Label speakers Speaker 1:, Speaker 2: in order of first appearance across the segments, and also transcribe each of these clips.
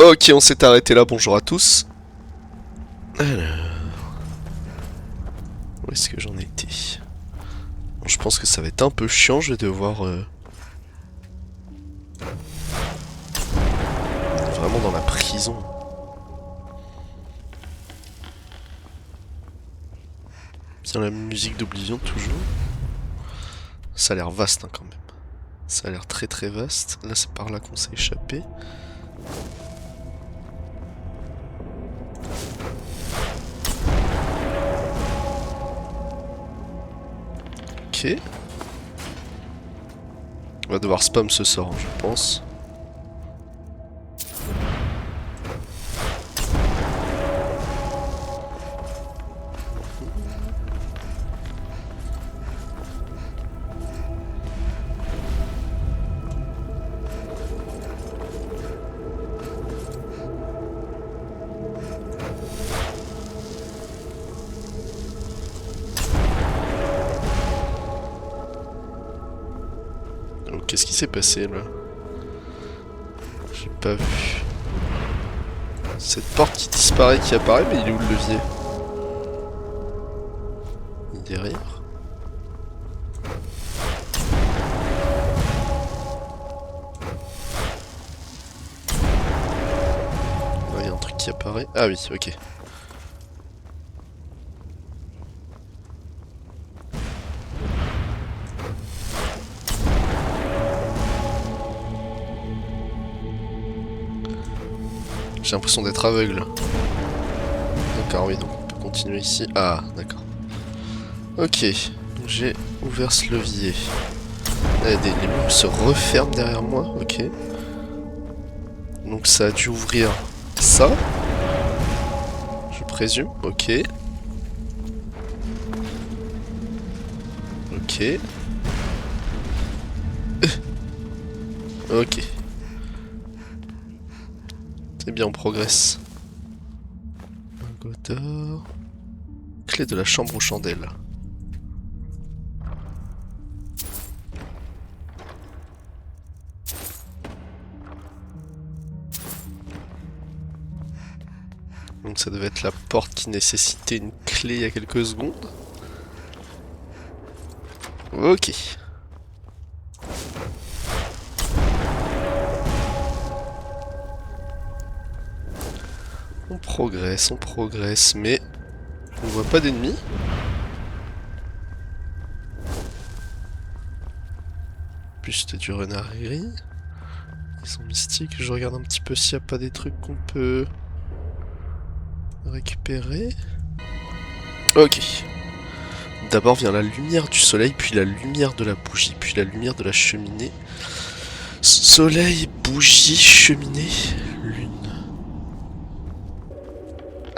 Speaker 1: Ok, on s'est arrêté là, bonjour à tous. Alors... Où est-ce que j'en étais? Bon, je pense que ça va être un peu chiant, je vais devoir... Vraiment dans la prison. Bien la musique d'Oblivion toujours. Ça a l'air vaste hein, quand même. Ça a l'air très très vaste. Là c'est par là qu'on s'est échappé. Ok. On va devoir spam ce sort, je pense. Donc qu'est-ce qui s'est passé là? J'ai pas vu. Cette porte qui disparaît, qui apparaît, mais il est où le levier? Il est derrière. Là, il y a un truc qui apparaît. Ah oui, ok. J'ai l'impression d'être aveugle. D'accord, oui, donc on peut continuer ici. Ah, d'accord. Ok, j'ai ouvert ce levier. Là, les murs se referment derrière moi, ok. Donc ça a dû ouvrir ça, je présume, ok. Ok. Ok. C'est bien, on progresse. Un d'or. Clé de la chambre aux chandelles. Donc ça devait être la porte qui nécessitait une clé il y a quelques secondes. Ok. On progresse, mais on voit pas d'ennemis. Buste du renard gris. Ils sont mystiques. Je regarde un petit peu s'il n'y a pas des trucs qu'on peut récupérer. Ok. D'abord vient la lumière du soleil, puis la lumière de la bougie, puis la lumière de la cheminée. Soleil, bougie, cheminée, lune.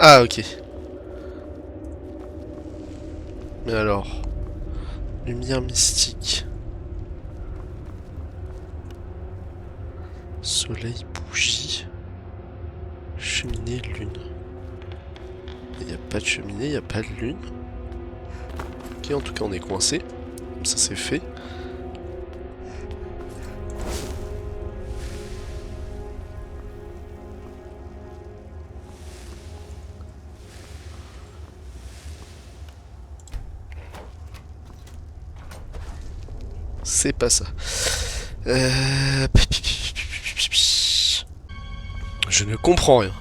Speaker 1: Ah ok. Mais alors, lumière mystique. Soleil, bougie, cheminée, lune. Il n'y a pas de cheminée, il n'y a pas de lune. Ok, en tout cas on est coincé. Comme ça c'est fait. C'est pas ça. Je ne comprends rien.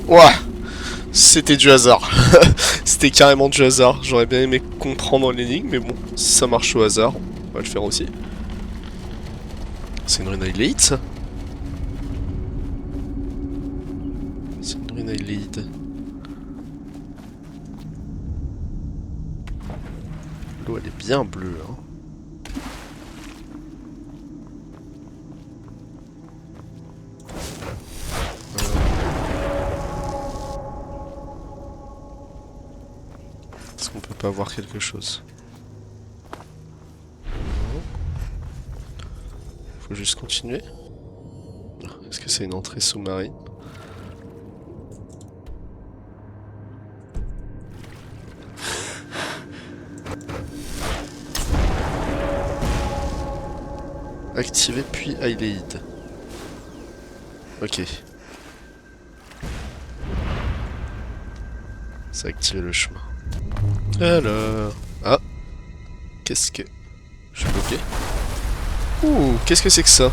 Speaker 1: Ouah, c'était du hasard. C'était carrément du hasard. J'aurais bien aimé comprendre l'énigme, mais bon, si ça marche au hasard, on va le faire aussi. C'est une rune Elite, ça? C'est une rune Elite. L'eau, elle est bien bleue, hein. Est-ce qu'on peut pas voir quelque chose? Faut juste continuer. Est-ce que c'est une entrée sous-marine? activer puis Aileid. Ok. Ça a activé le chemin. Alors... Ah. Qu'est-ce que... Je suis bloqué. Ouh, qu'est-ce que c'est que ça?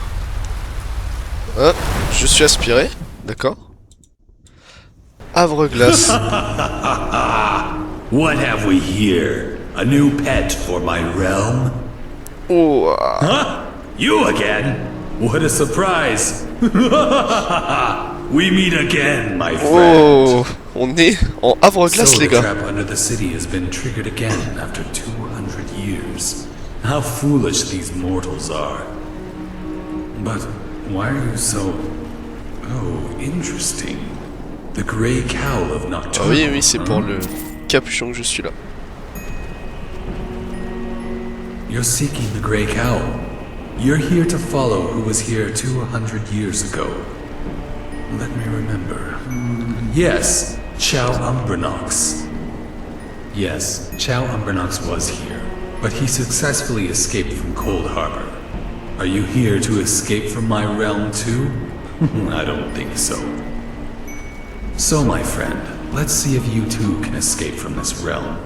Speaker 1: Ah, je suis aspiré. D'accord. Havre-glace.
Speaker 2: What have we here? A new pet for my realm?
Speaker 1: Oh.
Speaker 2: Huh? You again? What a surprise! We meet again, my friend.
Speaker 1: Oh. On est en Havre-glace, les
Speaker 2: The
Speaker 1: gars.
Speaker 2: trap under the city has been triggered again after 200 years. How foolish these mortals are. But why are you so... Oh, interesting. The grey cowl of
Speaker 1: Ah
Speaker 2: Nocturne.
Speaker 1: oui, oui, c'est pour le capuchon que je suis là.
Speaker 2: You're seeking the grey cowl. You're here to follow who was here 200 years ago. Let me remember. Yes, Chao Umbranox. Yes, Chao Umbranox was here, but he successfully escaped from Cold Harbor. Are you here to escape from my realm too? I don't think so. So, my friend, let's see if you too can escape from this realm.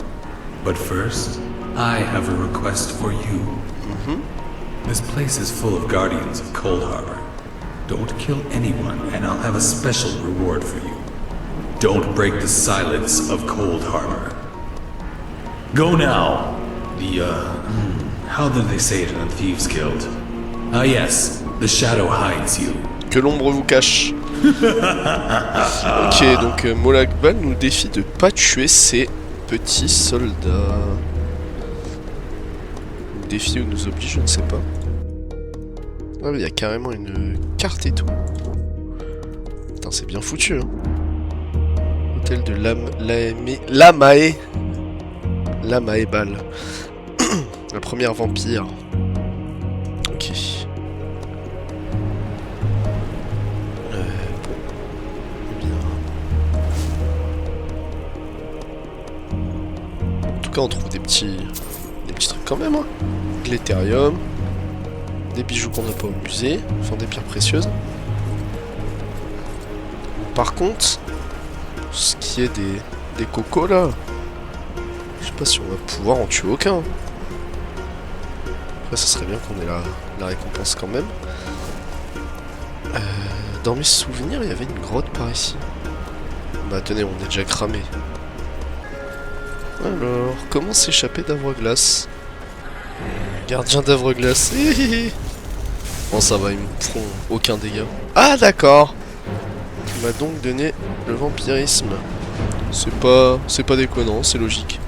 Speaker 2: But first, I have a request for you. This place is full of guardians of Cold Harbor. Don't kill anyone, and I'll have a special reward for you. Don't break the silence of Cold Harbor. Go now! How did they say it in the Thieves Guild? Ah yes, the shadow hides you.
Speaker 1: Que l'ombre vous cache. Ok, donc Molag Bal nous défie de pas tuer ses petits soldats. Nous défie ou nous oblige, je ne sais pas. Ah mais il y a carrément une carte et tout. Putain, c'est bien foutu, hein. Hôtel de Lamae Bal. La première vampire. Ok. En tout cas, on trouve des petits trucs quand même, hein. De l'éthérium, des bijoux qu'on n'a pas au musée, enfin des pierres précieuses. Par contre, ce qui est des cocos là, je sais pas si on va pouvoir en tuer aucun. Après, ça serait bien qu'on ait la récompense quand même. Dans mes souvenirs, il y avait une grotte par ici. Bah tenez, on est déjà cramé. Alors, comment s'échapper d'Havre-glace? Gardien d'Havre-glace. Bon, ça va, ils me feront aucun dégât. Ah, d'accord. Il m'a donc donné le vampirisme. C'est pas déconnant, c'est logique.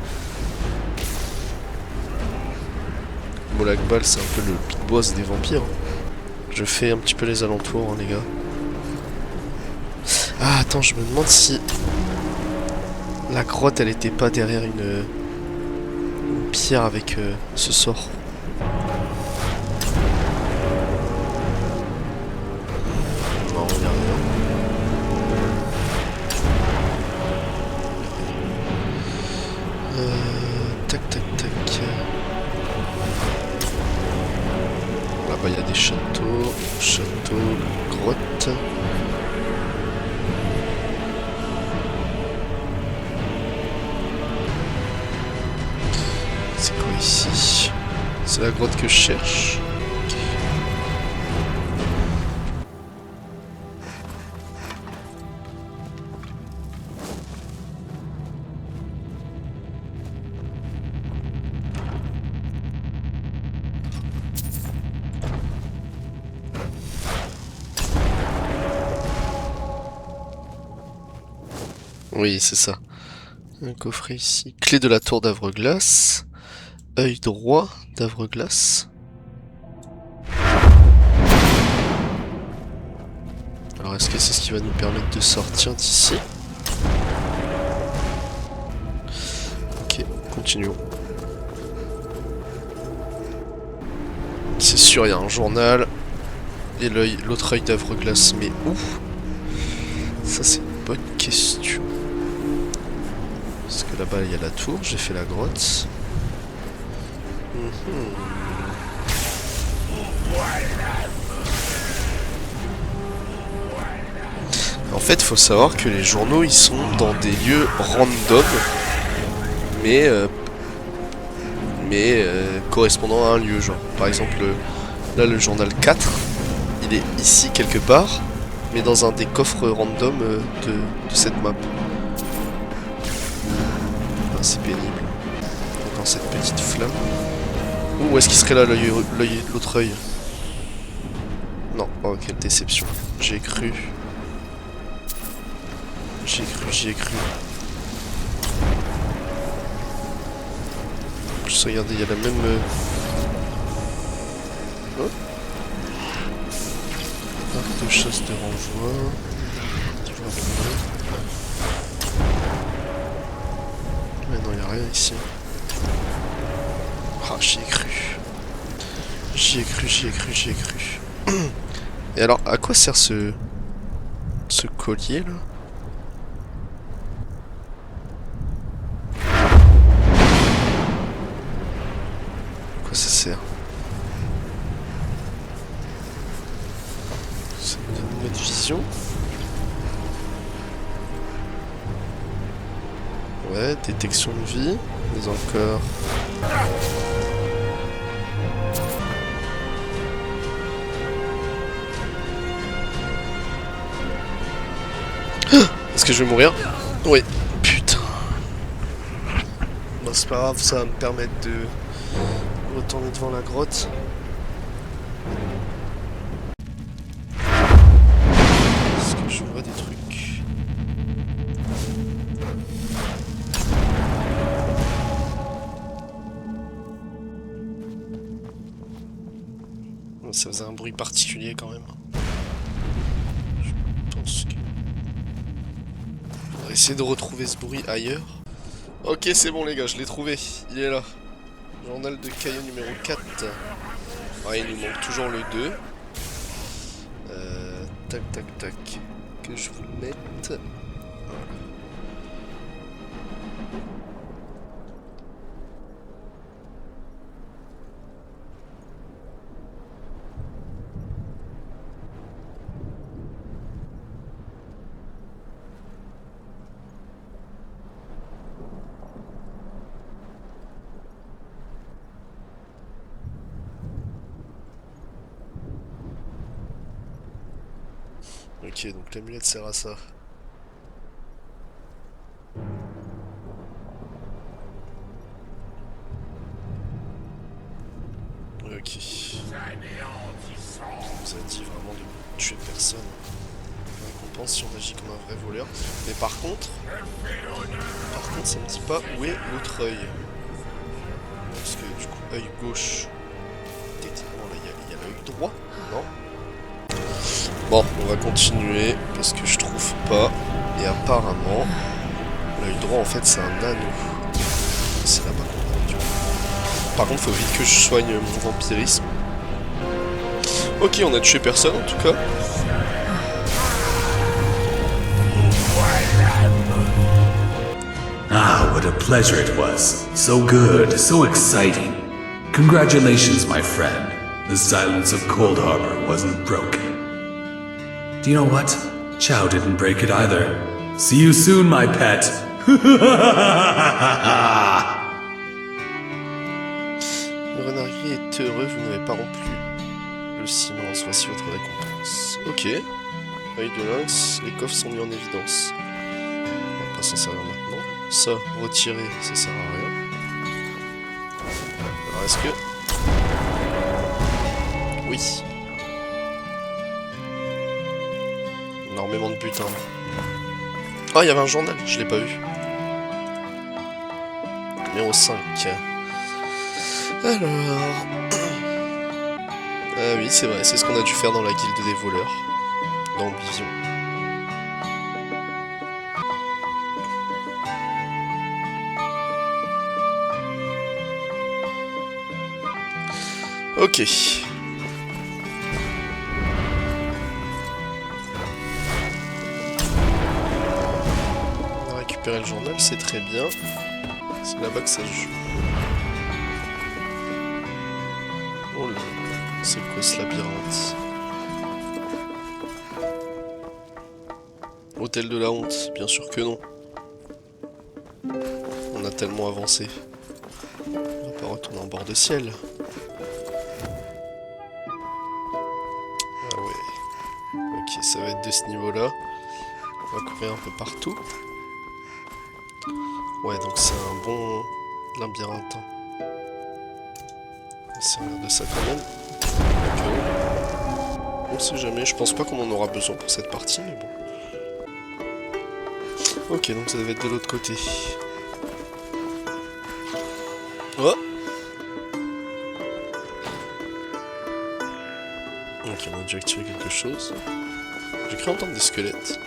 Speaker 1: Molag Bal, c'est un peu le big boss des vampires. Je fais un petit peu les alentours, hein, les gars. Ah, attends, je me demande si la grotte, elle était pas derrière une pierre avec ce sort. Non, il n'y a rien. Tac, tac, tac. Là-bas, il y a des châteaux, grottes. C'est quoi ici? C'est la grotte que je cherche. Oui, c'est ça. Un coffret ici. Clé de la tour d'Havre-glace. Œil droit d'Havre-glace. Alors, est-ce que c'est ce qui va nous permettre de sortir d'ici? Ok, continuons. C'est sûr, il y a un journal. Et l'autre œil d'Havre-glace, mais où? Ça, c'est une bonne question. Parce que là-bas, il y a la tour, j'ai fait la grotte. En fait, faut savoir que les journaux, ils sont dans des lieux random, mais correspondant à un lieu, genre. Par exemple, là, le journal 4, il est ici quelque part, mais dans un des coffres random de cette map. Ah, c'est pénible. Dans cette petite flamme. Où est-ce qu'il serait là, l'autre œil? Non, oh, quelle déception. J'ai cru. J'y ai cru. En plus, regardez, il y a la même... Oh. Arc de chasse de renvoi. Toujours un peu. Mais non, il n'y a rien ici. Ah, j'y ai cru. J'y ai cru. Et alors, à quoi sert ce collier là? À quoi ça sert? Ça me donne notre vision. Ouais, détection de vie. Mais encore. Est-ce que je vais mourir? Oui. Putain. Bon, c'est pas grave, ça va me permettre de retourner devant la grotte. Est-ce que je vois des trucs? Ça faisait un bruit particulier quand même. Je pense que... On va essayer de retrouver ce bruit ailleurs. Ok, c'est bon les gars, je l'ai trouvé. Il est là. Journal de Caillou numéro 4. Ouais, il nous manque toujours le 2. Tac. Que je vous le mette. Ok, donc l'amulette sert à ça. Ok. On nous a dit vraiment de tuer personne. Récompense si on agit comme un vrai voleur. Mais par contre, ça me dit pas où est l'autre œil. Parce que du coup, œil gauche. Techniquement, là, il y a l'œil droit, non? Bon, on va continuer parce que je trouve pas. Et apparemment, l'œil droit en fait c'est un anneau. C'est là-bas qu'on a du coup. Par contre, faut vite que je soigne mon vampirisme. Ok, on a tué personne en tout cas.
Speaker 2: Ah, what a pleasure it was. So good, so exciting. Congratulations, my friend. The silence of Cold Harbor wasn't broken. Do you know what? Chow didn't break it either. See you soon, my pet.
Speaker 1: Le renardier est heureux, vous n'avez pas rompu le silence. Voici votre récompense. Ok. Œil de lynx, les coffres sont mis en évidence. On va pas s'en servir maintenant. Ça, retirer, ça sert à rien. Alors est-ce que... Oui. Énormément de butin. Ah, il y avait un journal, je l'ai pas vu. Numéro 5. Alors... Ah oui, c'est vrai, c'est ce qu'on a dû faire dans la guilde des voleurs. Dans Vision. Ok. On a récupéré le journal, c'est très bien. C'est là-bas que ça se joue. Oh là. C'est quoi ce labyrinthe? Hôtel de la honte, bien sûr que non. On a tellement avancé. On va pas retourner en bord de ciel. Ah ouais. Ok, ça va être de ce niveau-là. On va courir un peu partout. Ouais, donc c'est un bon labyrinthe. Hein. On s'en de ça quand même. On sait jamais, je pense pas qu'on en aura besoin pour cette partie, mais bon. Ok, donc ça devait être de l'autre côté. Oh! Ok, on a dû activer quelque chose. J'ai cru entendre des squelettes.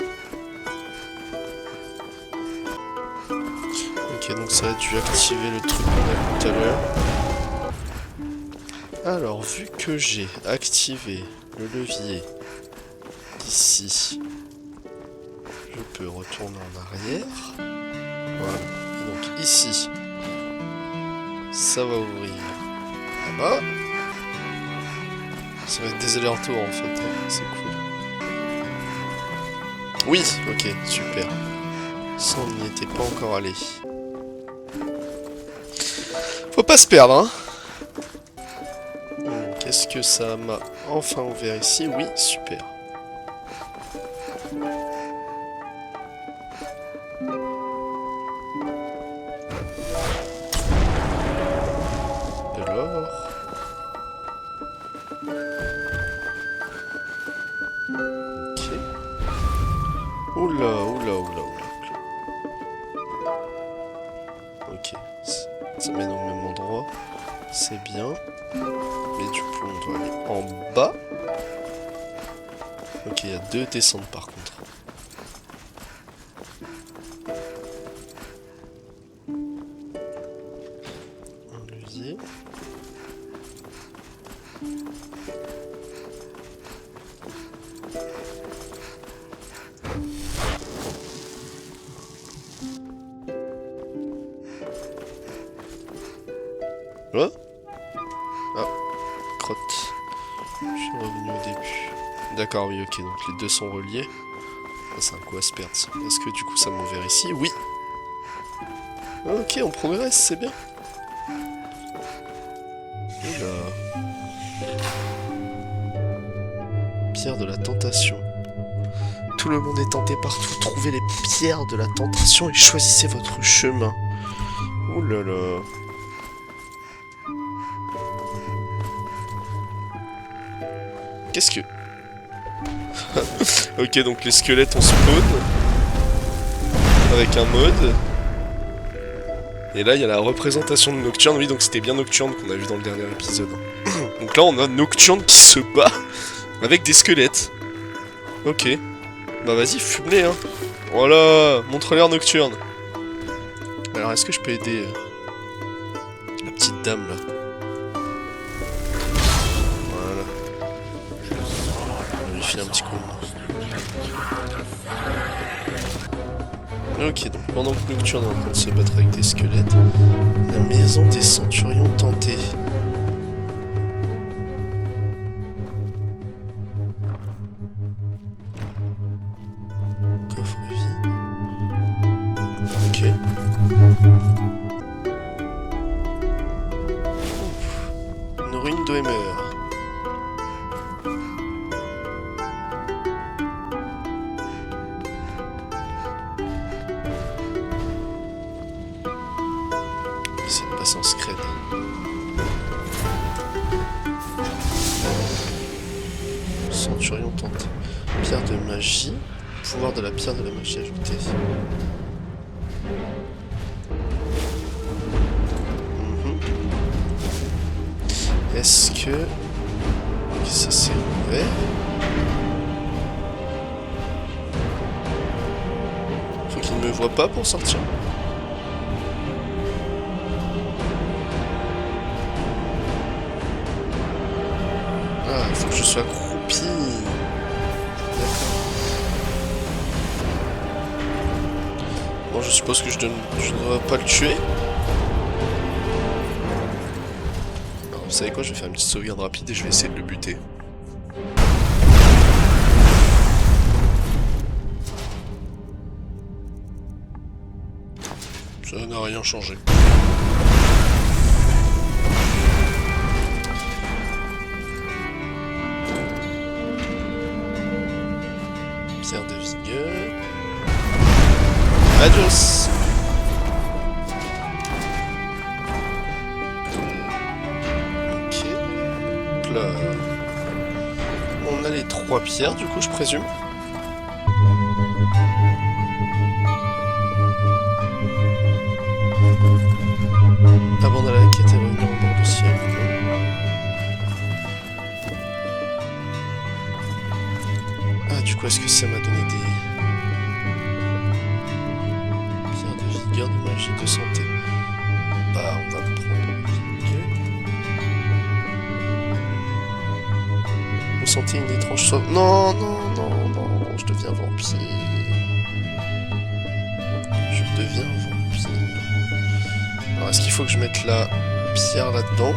Speaker 1: Ok, donc ça a dû activer le truc qu'on a vu tout à l'heure. Alors, vu que j'ai activé le levier ici, je peux retourner en arrière. Voilà. Et donc ici, ça va ouvrir là-bas. Ça va être des allers-retours en fait, hein. C'est cool. Oui, ok, super. Ça, on n'y était pas encore allé. Faut pas se perdre, hein. Qu'est-ce que ça m'a enfin ouvert ici? Oui, super. De l'or. Ok. Oula, oula, oula, oula. Ok. Ça mène au même endroit. C'est bien. Mais du coup, on doit aller en bas. Ok, il y a 2 descentes par contre. Un levier. Là? Ah, crotte. Je suis revenu au début. D'accord, oui, ok, donc les deux sont reliés. Ah, c'est un coup à se perdre, ça. Est-ce que du coup ça m'a ouvert ici? Oui. Ok, on progresse, c'est bien. Oula. Pierre de la tentation. Tout le monde est tenté partout. Trouvez les pierres de la tentation et choisissez votre chemin. Ouh là là. Qu'est-ce que... Ok, donc les squelettes on spawn. Avec un mode. Et là, il y a la représentation de Nocturne. Oui, donc c'était bien Nocturne qu'on a vu dans le dernier épisode. Donc là, on a Nocturne qui se bat avec des squelettes. Ok. Bah vas-y, fume-les, hein. Voilà, montre-leur Nocturne. Alors, est-ce que je peux aider la petite dame, là? Un petit coup. Ok, donc pendant que Nocturne est en train de se battre avec des squelettes, la maison des centurions tentés. Coffre vide. Ok. Ouf. Une ruine de Hammer. C'est une passe en scred. Centurion tenté. Pierre de magie. Pouvoir de la pierre de la magie ajoutée. Est-ce que ça s'est ouvert? Faut qu'il ne me voit pas pour sortir. Ah, il faut que je sois accroupi. D'accord. Bon, je suppose que je ne dois pas le tuer. vous savez quoi, je vais faire une petite sauvegarde rapide et je vais essayer de le buter. Ça n'a rien changé. Pierre de vigueur. Adios. Ok. Hop là. On a les 3 pierres du coup je présume. Abandonner la quête et revenir au bord du ciel. Ah, du coup, est-ce que ça m'a donné des pierres de vigueur, de magie, de santé? Bah, on va prendre vigueur. Vous sentez une étrange soif. Non, non, non, non, je deviens vampire. Je deviens vampire. Alors, est-ce qu'il faut que je mette la pierre là-dedans?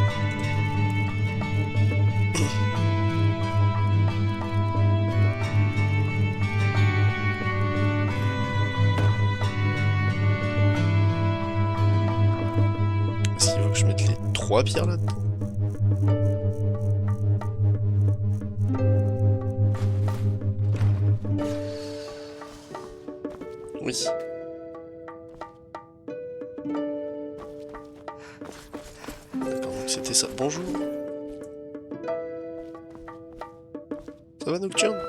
Speaker 1: Est-ce qu'il faut que je mette les 3 pierres là-dedans? Oui. D'accord, donc c'était ça. Bonjour. Ça va, Nocturne?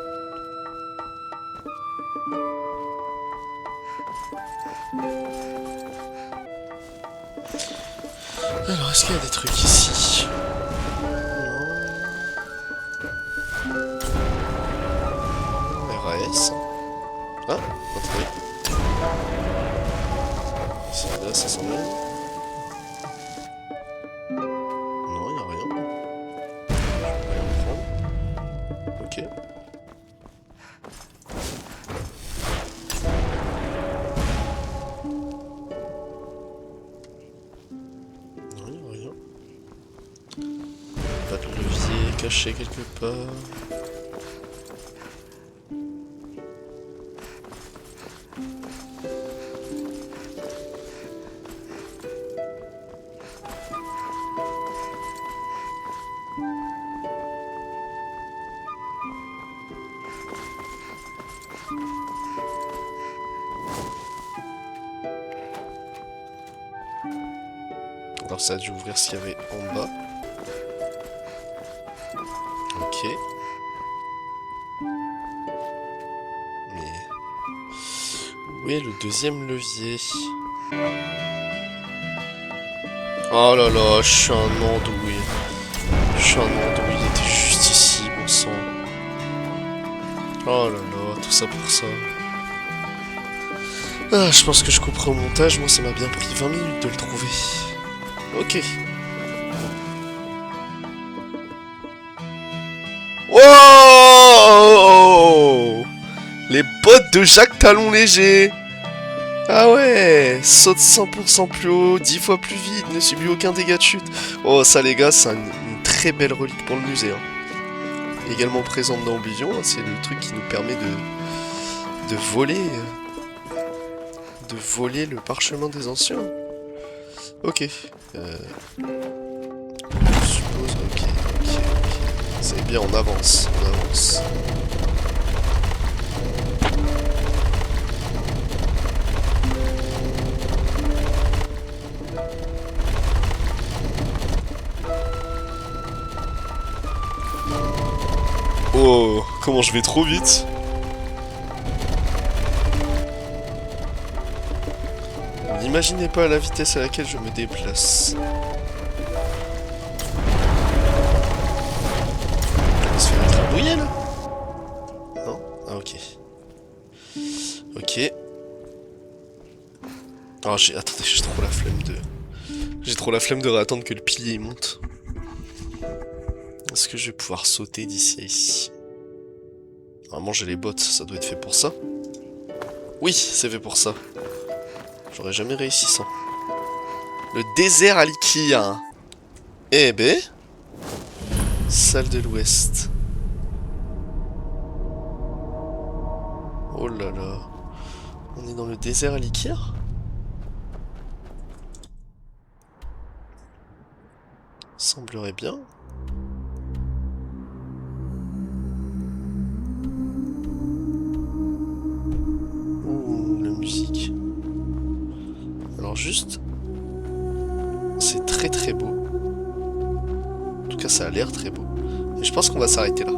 Speaker 1: Alors, est-ce qu'il y a des trucs ici? Non. RAS. Ah, attendez. C'est là, ça s'emmène. Non, il a rien. Je peux rien prendre. Ok. Non, il a rien. Pas de levier caché quelque part. Alors ça a dû ouvrir ce qu'il y avait en bas. Ok. Mais... où est le deuxième levier? Oh là là, je suis un andouille. Je suis un andouille, il était juste ici, bon sang. Oh là là, tout ça pour ça. Ah, je pense que je couperai au montage, moi ça m'a bien pris 20 minutes de le trouver. Ok. Wow! Les bottes de Jacques Talon Léger. Ah ouais, saute 100% plus haut, 10 fois plus vite, ne subit aucun dégât de chute. Oh ça les gars, c'est une très belle relique pour le musée. Hein. Également présente dans Oblivion, hein, c'est le truc qui nous permet de voler le parchemin des anciens. Ok. Je suppose, ok. C'est bien, on avance, on avance. Oh, comment je vais trop vite. N'imaginez pas la vitesse à laquelle je me déplace. On va se faire écrabouiller là? Non? Ah ok. Ok. Oh attendez, j'ai trop la flemme de... J'ai trop la flemme de réattendre que le pilier monte. Est-ce que je vais pouvoir sauter d'ici à ici? Normalement j'ai les bottes, ça doit être fait pour ça. Oui, c'est fait pour ça. J'aurais jamais réussi sans. Le désert à Likia. Eh ben, Salle de l'Ouest. Oh là là. On est dans le désert à Likir? Semblerait bien. Ouh, la musique. Alors juste... C'est très très beau. En tout cas, ça a l'air très beau. Et je pense qu'on va s'arrêter là.